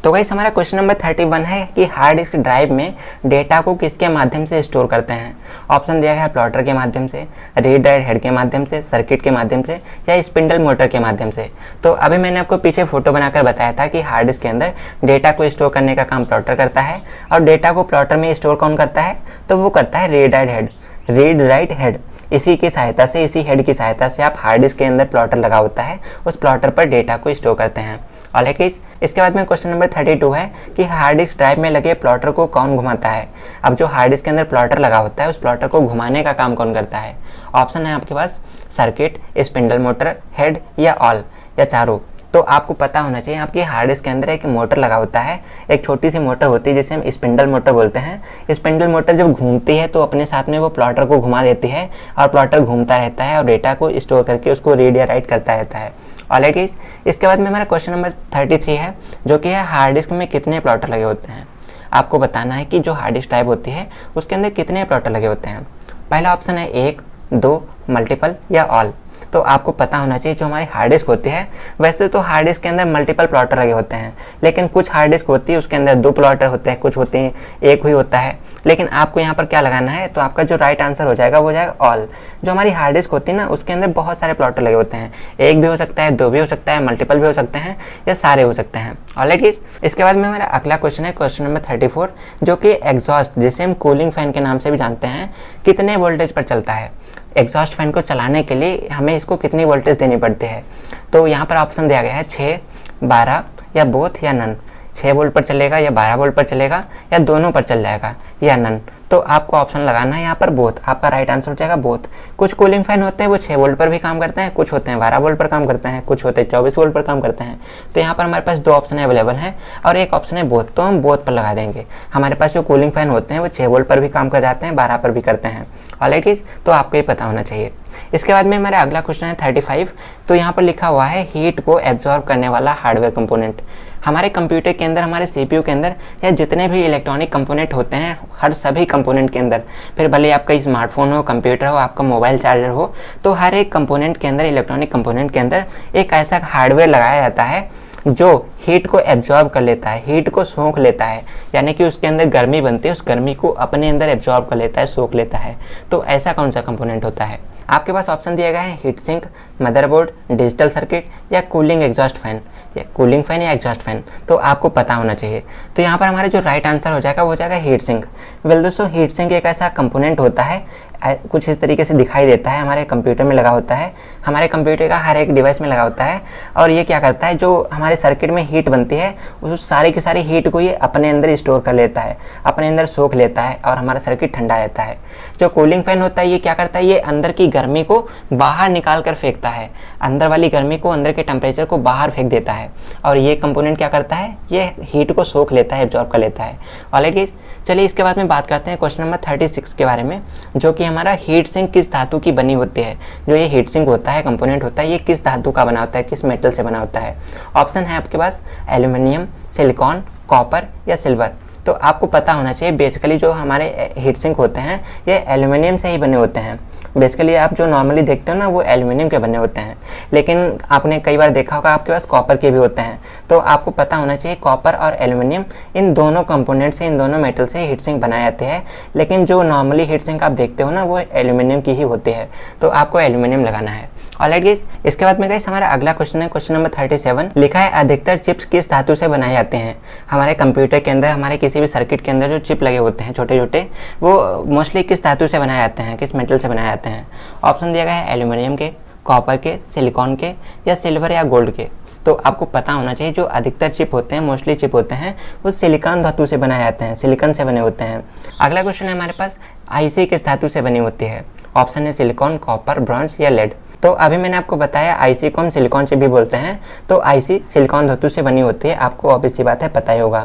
तो गाइस हमारा क्वेश्चन नंबर 31 है कि हार्ड डिस्क ड्राइव में डेटा को किसके माध्यम से स्टोर करते हैं। ऑप्शन दिया गया है प्लॉटर के माध्यम से, रीड राइट हेड के माध्यम से, सर्किट के माध्यम से या स्पिंडल मोटर के माध्यम से। तो अभी मैंने आपको पीछे फोटो बनाकर बताया था कि हार्ड डिस्क के अंदर डेटा को स्टोर करने का काम प्लॉटर करता है और डेटा को प्लॉटर में स्टोर कौन करता है, तो वो करता है read write head. Read write head, इसी की सहायता से, इसी हेड की सहायता से आप हार्ड डिस्क के अंदर प्लॉटर लगा होता है, उस प्लॉटर पर डेटा को स्टोर करते हैं। ऑलराइट गाइस, इसके बाद में क्वेश्चन नंबर 32 है कि हार्ड डिस्क ड्राइव में लगे प्लॉटर को कौन घुमाता है। अब जो हार्ड डिस्क के अंदर प्लॉटर लगा होता है उस प्लॉटर को घुमाने का काम कौन करता है। ऑप्शन है आपके पास सर्किट, स्पिंडल मोटर, हेड या ऑल, या चारों। तो आपको पता होना चाहिए आपकी हार्ड डिस्क के अंदर एक मोटर लगा होता है, एक छोटी सी मोटर होती है जिसे हम स्पिंडल मोटर बोलते हैं। स्पिंडल मोटर जब घूमती है तो अपने साथ में वो प्लॉटर को घुमा देती है और प्लॉटर घूमता रहता है और डेटा को स्टोर करके उसको रीड या राइट करता रहता है। ऑलराइट गाइस, इसके बाद में हमारा क्वेश्चन नंबर 33 है, जो कि है हार्ड डिस्क में कितने प्लॉटर लगे होते हैं। आपको बताना है कि जो हार्ड डिस्क ड्राइव होती है उसके अंदर कितने प्लॉटर लगे होते हैं। पहला ऑप्शन है 1, 2, मल्टीपल या ऑल। तो आपको पता होना चाहिए जो हमारी हार्ड डिस्क होती है, वैसे तो हार्ड डिस्क के अंदर मल्टीपल प्लॉटर लगे होते हैं, लेकिन कुछ हार्ड डिस्क होती है उसके अंदर 2 प्लॉटर होते हैं, कुछ होते हैं एक ही होता है। लेकिन आपको यहाँ पर क्या लगाना है, तो आपका जो राइट आंसर हो जाएगा वो हो जाएगा ऑल। जो हमारी हार्ड डिस्क होती है ना, उसके अंदर बहुत सारे प्लॉटर लगे होते हैं, एक भी हो सकता है, 2 भी हो सकता है, मल्टीपल भी हो सकते हैं, या सारे हो सकते हैं। ऑलराइट गाइस, इसके बाद में हमारा अगला क्वेश्चन है क्वेश्चन नंबर 34, जो कि एग्जॉस्ट, जिसे हम कूलिंग फैन के नाम से भी जानते हैं, कितने वोल्टेज पर चलता है। एग्जॉस्ट फैन को चलाने के लिए हमें इसको कितनी वोल्टेज देनी पड़ती है। तो यहाँ पर ऑप्शन दिया गया है 6, 12 या बोथ या नन। 6 वोल्ट पर चलेगा या 12 वोल्ट पर चलेगा या दोनों पर चल जाएगा या नन। तो आपको ऑप्शन लगाना है यहाँ पर बोथ। आपका राइट आंसर हो जाएगा बोथ। कुछ कूलिंग फैन होते हैं वो 6 वोल्ट पर भी काम करते हैं, कुछ होते हैं 12 वोल्ट पर काम करते हैं, कुछ होते हैं 24 वोल्ट पर काम करते हैं। तो यहाँ पर हमारे पास 2 ऑप्शन अवेलेबल हैं और एक ऑप्शन है बोथ, तो हम बोथ पर लगा देंगे। हमारे पास जो कूलिंग फैन होते हैं वो 6 वोल्ट पर भी काम कर जाते हैं, 12 पर भी करते हैं। ऑलराइट गाइस, तो आपको ये पता होना चाहिए। इसके बाद में हमारा अगला क्वेश्चन है 35। तो यहाँ पर लिखा हुआ है हीट को एब्जॉर्ब करने वाला हार्डवेयर कंपोनेंट। हमारे कंप्यूटर के अंदर, हमारे सीपीयू के अंदर या जितने भी इलेक्ट्रॉनिक कंपोनेंट होते हैं, हर सभी कंपोनेंट के अंदर, फिर भले आपका स्मार्टफोन हो, कंप्यूटर हो, आपका मोबाइल चार्जर हो, तो हर एक कंपोनेंट के अंदर, इलेक्ट्रॉनिक कंपोनेंट के अंदर एक ऐसा हार्डवेयर लगाया जाता है जो हीट को एब्जॉर्ब कर लेता है, हीट को सोख लेता है, यानी कि उसके अंदर गर्मी बनती है, उस गर्मी को अपने अंदर एब्जॉर्ब कर लेता है, सोख लेता है। तो ऐसा कौन सा कंपोनेंट होता है। आपके पास ऑप्शन दिया गया है heat sink, motherboard, digital circuit या कूलिंग एग्जॉस्ट फैन, या कूलिंग फैन या एग्जॉस्ट फैन। तो आपको पता होना चाहिए। तो यहाँ पर हमारा जो राइट आंसर हो जाएगा वो हो जाएगा हीट सिंक। वेल दोस्तों, हीट सिंक एक ऐसा कंपोनेंट होता है, कुछ इस तरीके से दिखाई देता है, हमारे कंप्यूटर में लगा होता है, हमारे कंप्यूटर का हर एक डिवाइस में लगा होता है। और ये क्या करता है, जो हमारे सर्किट में हीट बनती है उस सारी की सारी हीट को ये अपने अंदर स्टोर कर लेता है, अपने अंदर सोख लेता है और हमारा सर्किट ठंडा रहता है। जो कूलिंग फैन होता है ये क्या करता है, ये अंदर की गर्मी को बाहर निकाल कर फेंकता है, अंदर वाली गर्मी को, अंदर के टेम्परेचर को बाहर फेंक देता है। और ये कंपोनेंट क्या करता है, ये हीट को सोख लेता है, एब्जॉर्ब कर लेता है। ऑलराइट गाइस, चलिए इसके बाद में बात करते हैं क्वेश्चन नंबर 36 के बारे में, जो कि हमारा हीट सिंक किस धातु की बनी होती है। जो ये हीट सिंक होता है, कंपोनेंट होता है, ये किस धातु का बना होता है, किस मेटल से बना होता है। ऑप्शन है आपके पास एल्यूमिनियम, सिलिकॉन, कॉपर या सिल्वर। तो आपको पता होना चाहिए, बेसिकली जो हमारे हीट सिंक होते हैं ये एल्यूमिनियम से ही बने होते हैं। बेसिकली आप जो नॉर्मली देखते हो ना, वो एल्यूमिनियम के बने होते हैं, लेकिन आपने कई बार देखा होगा आपके पास कॉपर के भी होते हैं। तो आपको पता होना चाहिए कॉपर और एल्यूमिनियम, इन दोनों कंपोनेंट से, इन दोनों मेटल से हीट सिंक बनाए जाते हैं। लेकिन जो नॉर्मली हीट सिंक आप देखते हो ना, वो एल्यूमिनियम की ही होती है। तो आपको एल्यूमिनियम लगाना है। ऑलराइट गाइस, इसके बाद में गाइस हमारा अगला क्वेश्चन है क्वेश्चन नंबर 37। लिखा है अधिकतर चिप्स किस धातु से बनाए जाते हैं। हमारे कंप्यूटर के अंदर, हमारे किसी भी सर्किट के अंदर जो चिप लगे होते हैं छोटे छोटे, वो मोस्टली किस धातु से बनाए जाते हैं, किस मेटल से बनाए जाते हैं। ऑप्शन दिया गया है एल्यूमिनियम के, कॉपर के, सिलिकॉन के या सिल्वर या गोल्ड के। तो आपको पता होना चाहिए जो अधिकतर चिप होते हैं, मोस्टली चिप होते हैं, वो सिलिकॉन धातु से बनाए जाते हैं, सिलिकॉन से बने होते हैं। अगला क्वेश्चन है हमारे पास आईसी किस धातु से बनी होती है। ऑप्शन है सिलिकॉन, कॉपर, ब्रॉन्ज या लेड। तो अभी मैंने आपको बताया आईसी को हम सिलिकॉन चिप भी बोलते हैं। तो आईसी सिलिकॉन धातु से बनी होती है, आपको ऑब्वियस सी बात है पता ही होगा।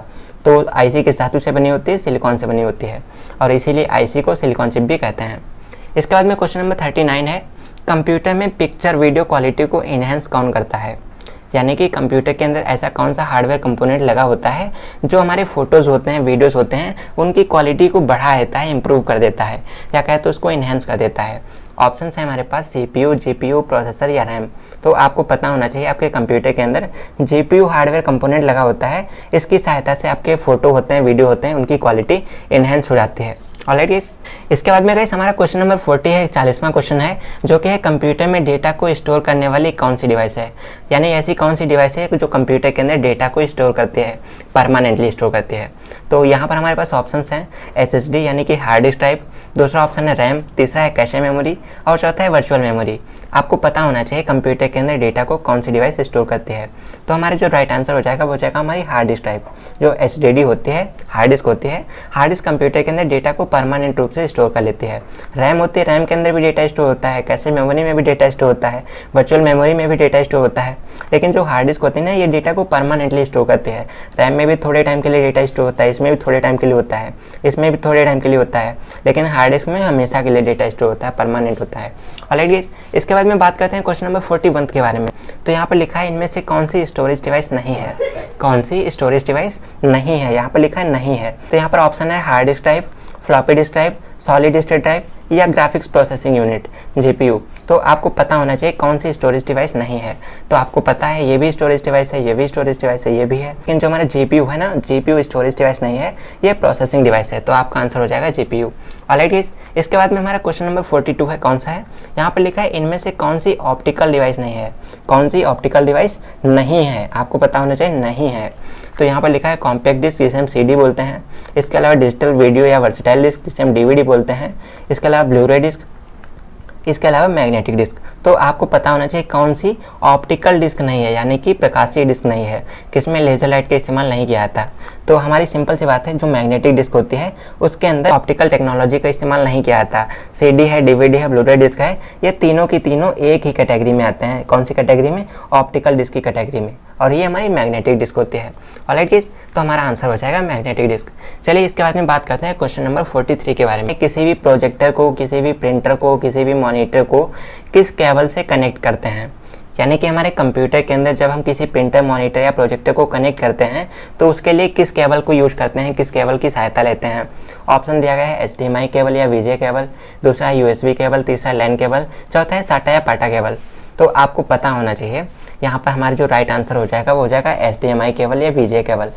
तो आईसी किस धातु से बनी होती है, सिलिकॉन से बनी होती है, और इसीलिए आईसी को सिलिकॉन चिप भी कहते हैं। इसके बाद में क्वेश्चन नंबर 39 है कंप्यूटर में पिक्चर वीडियो क्वालिटी को इन्हेंस कौन करता है। यानी कि कंप्यूटर के अंदर ऐसा कौन सा हार्डवेयर कंपोनेंट लगा होता है जो हमारे फोटोज़ होते हैं, वीडियोस होते हैं, उनकी क्वालिटी को बढ़ा देता है, इंप्रूव कर देता है, या कहे तो उसको इन्हेंस कर देता है। ऑप्शन है हमारे पास सीपीयू, जीपीयू, प्रोसेसर या रैम। तो आपको पता होना चाहिए आपके कंप्यूटर के अंदर जीपीयू हार्डवेयर कंपोनेंट लगा होता है, इसकी सहायता से आपके फोटो होते हैं, वीडियो होते हैं, उनकी क्वालिटी इन्हेंस हो जाती है। ऑलराइट गाइस, इसके बाद में गाइस हमारा क्वेश्चन नंबर 40 है, 40वां क्वेश्चन है, जो कि है कंप्यूटर में डेटा को स्टोर करने वाली कौन सी डिवाइस है। यानी ऐसी कौन सी डिवाइस है जो कंप्यूटर के अंदर डेटा को स्टोर करती है, परमानेंटली स्टोर करती है। तो यहाँ पर हमारे पास ऑप्शंस हैं एसएसडी यानी कि हार्ड डिस्क टाइप, दूसरा ऑप्शन है रैम, तीसरा है कैशे मेमोरी और चौथा है वर्चुअल मेमोरी। आपको पता होना चाहिए कंप्यूटर के अंदर डेटा को कौन सी डिवाइस स्टोर करती है। तो हमारे जो राइट आंसर हो जाएगा वो हो जाएगा हमारी हार्ड डिस्क टाइप। जो एचडीडी होती है, हार्ड डिस्क होती है, हार्ड डिस्क कंप्यूटर के अंदर डेटा को परमानेंट रूप से स्टोर कर लेती है। रैम होती है, रैम के अंदर भी डेटा स्टोर होता है, कैशे मेमोरी में भी डेटा स्टोर होता है, वर्चुअल मेमोरी में भी डेटा स्टोर होता है। लेकिन जो हार्ड डिस्क होती है ना, ये डेटा को परमानेंटली स्टोर करती है। रैम में भी थोड़े टाइम के लिए डेटा स्टोर होता है, इसमें भी थोड़े टाइम के लिए होता है, इसमें भी थोड़े टाइम के लिए होता है, लेकिन हार्ड डिस्क में हमेशा के लिए डेटा स्टोर होता है, परमानेंट होता है। ऑलराइट गाइस, इसके बाद में बात करते हैं क्वेश्चन नंबर 41 के बारे में। तो यहाँ पर लिखा है इनमें से कौन सी स्टोरेज डिवाइस नहीं है। कौन सी स्टोरेज डिवाइस नहीं है, यहाँ पर लिखा है नहीं है। तो यहाँ पर ऑप्शन है hard disk type, floppy disk drive, solid state drive या ग्राफिक्स प्रोसेसिंग यूनिट जीपीयू। तो आपको पता होना चाहिए कौन सी स्टोरेज डिवाइस नहीं है। तो आपको पता है ये भी स्टोरेज डिवाइस है, ये भी स्टोरेज डिवाइस है, ये भी है, लेकिन जो हमारा जीपीयू है ना, जीपीयू स्टोरेज डिवाइस नहीं है, ये प्रोसेसिंग डिवाइस है। तो आपका आंसर हो जाएगा जीपीयू। ऑलराइट गाइस, इसके बाद में हमारा क्वेश्चन नंबर 42 है, कौन सा है? यहाँ पर लिखा है इनमें से कौन सी ऑप्टिकल डिवाइस नहीं है। कौन सी ऑप्टिकल डिवाइस नहीं है, आपको पता होना चाहिए नहीं है। तो यहाँ पर लिखा है कॉम्पैक्ट डिस्क, जिसे हम सीडी बोलते हैं। इसके अलावा डिजिटल वीडियो या वर्सेटाइल डिस्क, जिसे हम डीवीडी बोलते हैं। इसके अलावा ब्लू-रे डिस्क, इसके अलावा मैग्नेटिक डिस्क। तो आपको पता होना चाहिए कौन सी ऑप्टिकल डिस्क नहीं है, यानी कि प्रकाशीय डिस्क नहीं है, किसमें लेजर लाइट का इस्तेमाल नहीं किया जाता। तो हमारी सिंपल सी बात है, जो मैग्नेटिक डिस्क होती है उसके अंदर ऑप्टिकल टेक्नोलॉजी का इस्तेमाल नहीं किया जाता। सीडी है, डीवीडी है, ब्लू-रे डिस्क है, ये तीनों की तीनों एक ही कैटेगरी में आते हैं। कौन सी कैटेगरी में? ऑप्टिकल डिस्क की कैटेगरी में, और ये हमारी मैग्नेटिक डिस्क होती है। ऑलराइट गाइस, तो हमारा आंसर हो जाएगा मैग्नेटिक डिस्क। चलिए इसके बाद में बात करते हैं क्वेश्चन नंबर 43 के बारे में। किसी भी प्रोजेक्टर को, किसी भी प्रिंटर को, किसी भी मॉनिटर को किस केबल से कनेक्ट करते हैं? यानी कि हमारे कंप्यूटर के अंदर जब हम किसी प्रिंटर, मॉनिटर या प्रोजेक्टर को कनेक्ट करते हैं तो उसके लिए किस केबल को यूज़ करते हैं, किस केबल की सहायता लेते हैं? ऑप्शन दिया गया है HDMI केबल या VGA केबल, दूसरा है USB केबल, तीसरा लैन केबल, चौथा है SATA या पाटा केबल। तो आपको पता होना चाहिए यहाँ पर हमारा जो राइट आंसर हो जाएगा वो हो जाएगा HDMI केबल या VGA केबल।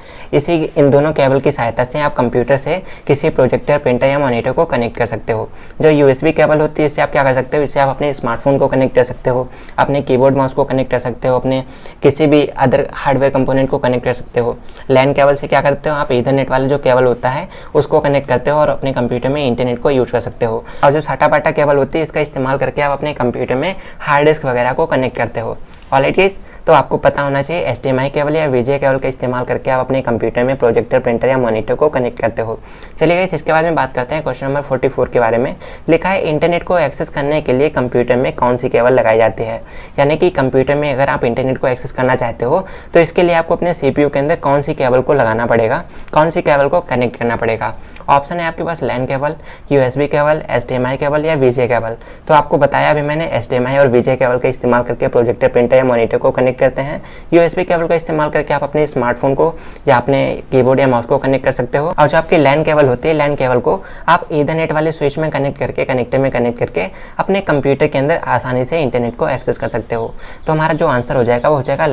इन दोनों केबल की सहायता से आप कंप्यूटर से किसी प्रोजेक्टर, प्रिंटर या मॉनिटर को कनेक्ट कर सकते हो। जो USB केबल होती है इससे आप क्या कर सकते हो, इससे आप अपने स्मार्टफोन को कनेक्ट कर सकते हो, अपने कीबोर्ड माउस को कनेक्ट कर सकते हो, अपने किसी भी अदर हार्डवेयर कंपोनेंट को कनेक्ट कर सकते हो। लैन केबल से क्या करते हो, आप ईथरनेट वाला जो केबल होता है उसको कनेक्ट करते हो और अपने कंप्यूटर में इंटरनेट को यूज कर सकते हो। और जो साटा पाटा केबल होती है इसका इस्तेमाल करके आप अपने कंप्यूटर में हार्ड डिस्क वगैरह को कनेक्ट करते हो। ऑलराइट गाइस, तो आपको पता होना चाहिए HDMI केबल या VGA केबल का इस्तेमाल करके आप अपने कंप्यूटर में प्रोजेक्टर, प्रिंटर या मॉनिटर को कनेक्ट करते हो। चलिए गाइस, इसके बाद में बात करते हैं क्वेश्चन नंबर 44 के बारे में। लिखा है इंटरनेट को एक्सेस करने के लिए कंप्यूटर में कौन सी केबल लगाई जाती है? यानी कि कंप्यूटर में अगर आप इंटरनेट को एक्सेस करना चाहते हो तो इसके लिए आपको अपने CPU के अंदर कौन सी केबल को लगाना पड़ेगा, कौन सी केबल को कनेक्ट करना पड़ेगा? ऑप्शन है आपके पास LAN cable, USB cable, HDMI cable या VGA केबल। तो आपको बताया अभी मैंने HDMI और VGA केबल का इस्तेमाल करके प्रोजेक्टर, प्रिंटर या मॉनिटर को कनेक्ट करते हैं। USB केबल का इस्तेमाल करके आप अपने स्मार्टफोन को या अपने कीबोर्ड या माउस को कनेक्ट कर सकते हो। और जो आपकी लैन केबल होती है, लैन केबल को आप ईथरनेट वाले स्विच में कनेक्ट करके, कनेक्टर में कनेक्ट करके अपने कंप्यूटर के अंदर आसानी से इंटरनेट को एक्सेस कर सकते हो। तो हमारा जो आंसर हो जाएगा वो हो जाएगा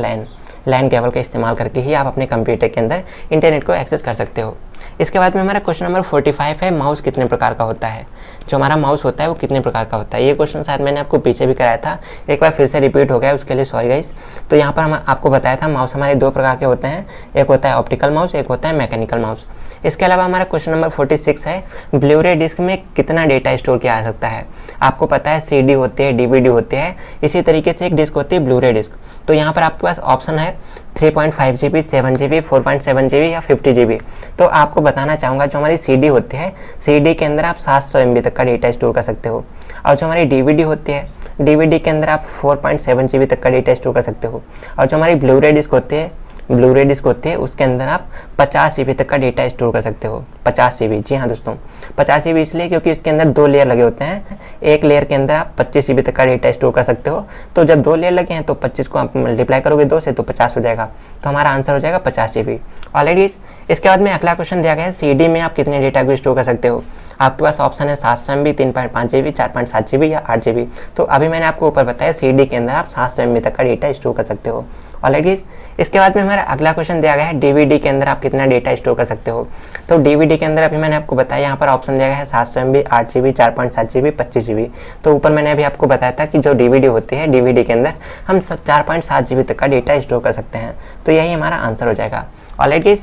लैन केबल का इस्तेमाल करके ही आप अपने कंप्यूटर के अंदर इंटरनेट को एक्सेस कर सकते हो। इसके बाद में हमारा क्वेश्चन नंबर 45 है, माउस कितने प्रकार का होता है? जो हमारा माउस होता है वो कितने प्रकार का होता है? ये क्वेश्चन शायद मैंने आपको पीछे भी कराया था, एक बार फिर से रिपीट हो गया, उसके लिए सॉरी गाइस। तो यहाँ पर हम आपको बताया था माउस हमारे दो प्रकार के होते हैं, एक होता है ऑप्टिकल माउस, एक होता है मैकेनिकल माउस। इसके अलावा हमारा क्वेश्चन नंबर 46 है, ब्लू-रे डिस्क में कितना डेटा स्टोर किया जा सकता है? आपको पता है CD होती है, DVD होती है, इसी तरीके से एक डिस्क होती है ब्लू-रे डिस्क। तो यहाँ पर आपके पास ऑप्शन है 3.5 GB, 7 GB, 4.7 GB या 50 GB। तो आपको बताना चाहूँगा जो हमारी CD होती है, CD के अंदर आप 700 MB तक का डेटा स्टोर कर सकते हो। और जो हमारी DVD होती है, DVD के अंदर आप 4.7 GB तक का डेटा स्टोर कर सकते हो। और जो हमारी ब्लू-रे डिस्क होती है उसके अंदर आप 50 GB तक का डेटा स्टोर कर सकते हो। 50 GB, जी हाँ दोस्तों, 50 GB इसलिए क्योंकि इसके अंदर 2 लेयर लगे होते हैं। एक लेयर के अंदर आप 25 GB तक का डेटा स्टोर कर सकते हो। तो जब 2 लेयर लगे हैं तो 25 को आप मल्टीप्लाई करोगे 2 से तो 50 हो जाएगा। तो हमारा आंसर हो जाएगा 50 GB। ऑलरेडी इसके बाद में अगला क्वेश्चन दिया गया है, CD में आप कितने डेटा को स्टोर कर सकते हो? आपके पास ऑप्शन है 700 MB, 3.5 GB, 4.7 GB या 8 GB। तो अभी मैंने आपको ऊपर बताया CD के अंदर आप 700 MB तक का डेटा स्टोर कर सकते हो। ऑलरेडी इसके बाद में हमारा अगला क्वेश्चन दिया गया है, DVD के अंदर आप कितना डेटा स्टोर कर सकते हो? तो DVD के अंदर अभी मैंने आपको बताया, यहाँ पर ऑप्शन दिया गया है 700 MB, 8 GB, 4.7 GB, 25 GB। तो ऊपर मैंने अभी आपको बताया था कि जो DVD होती है, DVD के अंदर हम 4.7 GB तक का डेटा स्टोर कर सकते हैं। तो यही हमारा आंसर हो जाएगा। ऑलरेडी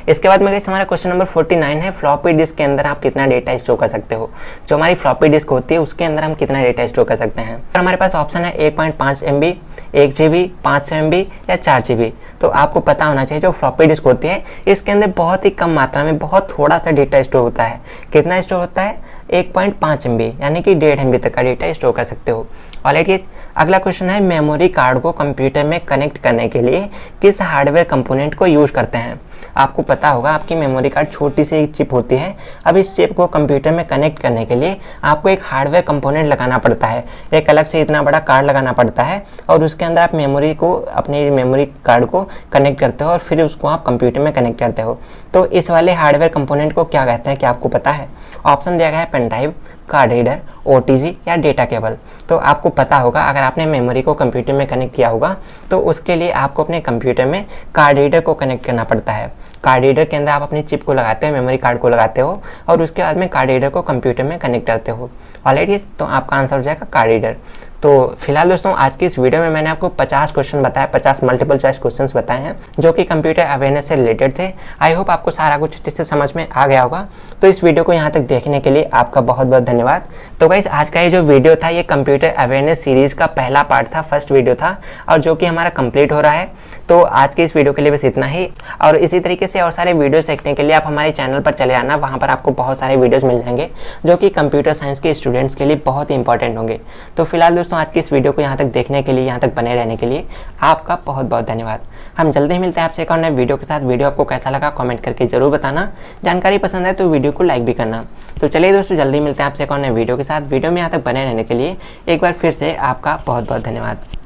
इसके बाद में हमारा क्वेश्चन नंबर 49 है, फ्लॉपी डिस्क के अंदर आप कितना डेटा स्टोर कर सकते हो? जो हमारी फ्लॉपी डिस्क होती है उसके अंदर हम कितना डेटा स्टोर कर सकते हैं? तो हमारे पास ऑप्शन है 1.5 MB, 1 GB, 500 MB या 4 GB। तो आपको पता होना चाहिए जो फ्लॉपी डिस्क होती है इसके अंदर बहुत ही कम मात्रा में, बहुत थोड़ा सा डेटा स्टोर होता है। कितना स्टोर होता है? 1.5 MB, यानी कि 1.5 MB तक का डेटा स्टोर कर सकते हो। ऑलराइट, अगला क्वेश्चन है, मेमोरी कार्ड को कंप्यूटर में कनेक्ट करने के लिए किस हार्डवेयर कंपोनेंट को यूज करते हैं? आपको पता होगा आपकी मेमोरी कार्ड छोटी सी एक चिप होती है। अब इस चिप को कंप्यूटर में कनेक्ट करने के लिए आपको एक हार्डवेयर कंपोनेंट लगाना पड़ता है, एक अलग से इतना बड़ा कार्ड लगाना पड़ता है और उसके अंदर आप मेमोरी को, अपनी मेमोरी कार्ड को कनेक्ट करते हो और फिर उसको आप कंप्यूटर में कनेक्ट करते हो। तो इस वाले हार्डवेयर कंपोनेंट को क्या कहते हैं, क्या आपको पता है? ऑप्शन दिया गया है pen drive, card reader, OTG या डेटा केबल। तो आपको पता होगा, अगर आपने मेमोरी को कंप्यूटर में कनेक्ट किया होगा तो उसके लिए आपको अपने कंप्यूटर में कार्ड रीडर को कनेक्ट करना पड़ता है। कार्ड रीडर के अंदर आप अपनी चिप को लगाते हो, मेमोरी कार्ड को लगाते हो और उसके बाद में कार्ड रीडर को कंप्यूटर में कनेक्ट करते हो। ऑलराइट, तो आपका आंसर हो जाएगा कार्ड रीडर। तो फिलहाल दोस्तों आज की इस वीडियो में मैंने आपको 50 क्वेश्चन बताया, 50 मल्टीपल चॉइस क्वेश्चंस बताए हैं जो कि कंप्यूटर अवेयरनेस से रिलेटेड थे। आई होप आपको सारा कुछ अच्छे से समझ में आ गया होगा। तो इस वीडियो को यहाँ तक देखने के लिए आपका बहुत बहुत धन्यवाद। तो गाइस आज का ये जो वीडियो था ये कंप्यूटर अवेयरनेस सीरीज का पहला पार्ट था, फर्स्ट वीडियो था और जो कि हमारा कंप्लीट हो रहा है। तो आज के इस वीडियो के लिए बस इतना ही, और इसी तरीके से और सारे वीडियोस देखने के लिए आप हमारे चैनल पर चले आना। वहाँ पर आपको बहुत सारे वीडियोस मिल जाएंगे जो कि कंप्यूटर साइंस के स्टूडेंट्स के लिए बहुत ही इंपॉर्टेंट होंगे। तो फिलहाल दोस्तों आज की इस वीडियो को यहाँ तक देखने के लिए, यहाँ तक बने रहने के लिए आपका बहुत बहुत धन्यवाद। हम जल्दी ही मिलते हैं आपसे एक और नए वीडियो के साथ। वीडियो आपको कैसा लगा कमेंट करके जरूर बताना। जानकारी पसंद है तो वीडियो को लाइक भी करना। तो चलिए दोस्तों जल्दी मिलते हैं आपसे एक और नए वीडियो के साथ। वीडियो में यहाँ तक बने रहने के लिए एक बार फिर से आपका बहुत बहुत धन्यवाद।